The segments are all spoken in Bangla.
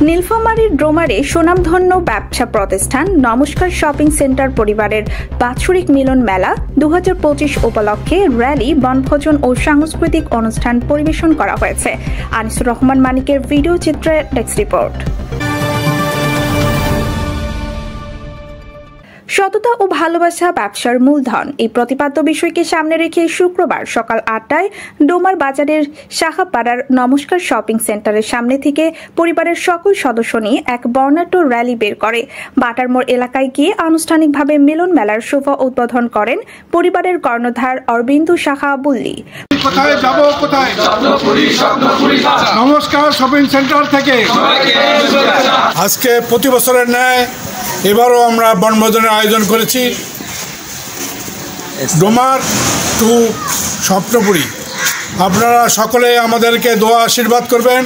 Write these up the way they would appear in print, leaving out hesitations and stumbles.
নীলফামারীর ডোমারে সুনামধন্য ব্যবসা প্রতিষ্ঠান নমস্কার শপিং সেন্টার পরিবারের বাৎসরিক মিলন মেলা 2025 উপলক্ষে র্যালি, বনভোজন ও সাংস্কৃতিক অনুষ্ঠান পরিবেশন করা হয়েছে। আনিসুর রহমান মানিকের ভিডিও চিত্রে ডেস্ক রিপোর্ট। সততা ও ভালোবাসা ব্যবসার মূলধন, এই প্রতিপাদ্য বিষয়কে সামনে রেখে শুক্রবার সকাল 8টায় ডোমার বাজারের শাখাপাড়ার নমস্কার শপিং সেন্টারের সামনে থেকে পরিবারের সকল সদস্য নিয়ে এক বর্ণাঢ্য র্যালি বের করে বাটারমোড় এলাকায় গিয়ে আনুষ্ঠানিকভাবে মিলন মেলার শুভ উদ্বোধন করেন পরিবারের কর্ণধার অরবিন্দু সাহা বুল্লি। কোথায় যাব, কোথায় নমস্কার শপিং সেন্টার থেকে আজকে প্রতি বছরের ন্যায় এবারও আমরা বনভোজনের আয়োজন করেছি। ডোমার টু স্বপ্নপুরী, আপনারা সকলে আমাদেরকে দোয়া আশীর্বাদ করবেন,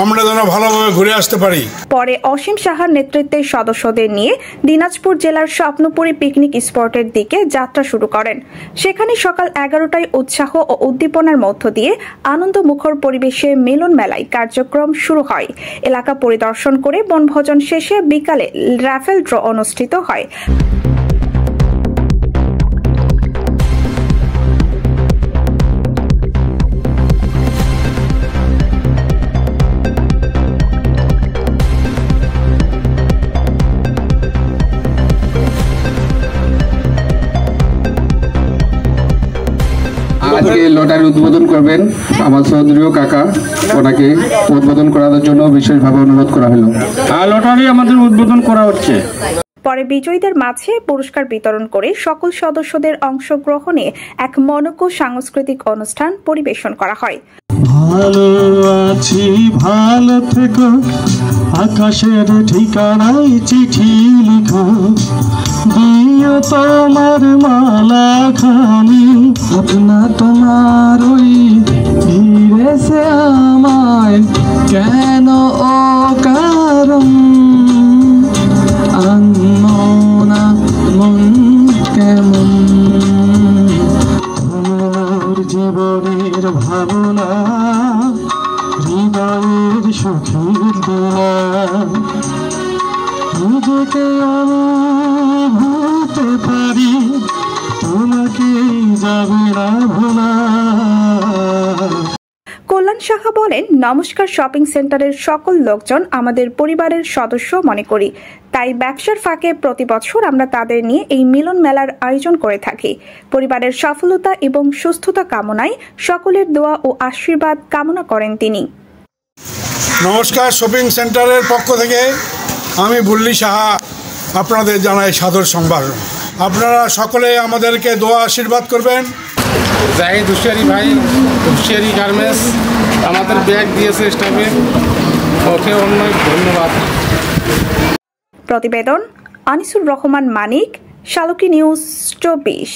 আমরা যেন ভালোভাবে ঘুরে আসতে পারি। পরে অসীম সাহার নেতৃত্বে সদস্যদের নিয়ে দিনাজপুর জেলার স্বপ্নপুরী পিকনিক স্পটের দিকে যাত্রা শুরু করেন। সেখানে সকাল 11টায় উৎসাহ ও উদ্দীপনার মধ্য দিয়ে আনন্দমুখর পরিবেশে মিলন মেলায় কার্যক্রম শুরু হয়। এলাকা পরিদর্শন করে বনভোজন শেষে বিকালে রাফেল ড্র অনুষ্ঠিত হয়। আজকে লটারি উদ্বোধন করবেন আমার সহোদরীয় কাকা, ওনাকে উদ্বোধন করার জন্য বিশেষভাবে অনুরোধ করা হলো। লটারি আমাদের উদ্বোধন করা হচ্ছে। পরে বিজয়ীদের মাঝে পুরস্কার বিতরণ করে সকল সদস্যদের অংশগ্রহণে এক মনোজ্ঞ সাংস্কৃতিক অনুষ্ঠান পরিবেশন করা হয়। ভালো আছি, ভালো থেকো, আকাশের ঠিকানায় চিঠি লিখো, দিও তোমার মালা খানি, আপনা তোমার ওই ফিরেছে আমায় কেন ও কারণ, আনমনা মন কেমন, তোমার জীবনের ভাবনা, হৃদয়ের সুখের দোলা, নিজেকে আমি ভুলতে পারি, তোমাকে যাবে না ভোলা। কল্যাণ সাহা বলেন, নমস্কার শপিং সেন্টারের সকল লোকজন আমাদের পরিবারের সদস্য মনে করি, তাই ব্যবসার ফাঁকে প্রতি বছর আমরা তাদের নিয়ে এই মিলন মেলার আয়োজন করে থাকি। পরিবারের সফলতা এবং সুস্থতা কামনায় সকলের দোয়া ও আশীর্বাদ কামনা করেন তিনি। নমস্কার শপিং সেন্টারের পক্ষ থেকে আমি বুল্লি সাহা আপনাদের জানাই সাদর সম্ভাষণ। আপনারা সকলে আমাদেরকে দোয়া আশীর্বাদ করবেন। জাহিদ হুশিয়ারি ভাই, হুশিয়ারি গার্মেন্টস আমাদের ব্যাগ দিয়েছে স্টাফে, ওকে অনেক ধন্যবাদ। প্রতিবেদন আনিসুর রহমান মানিক, শালকি নিউজ 24।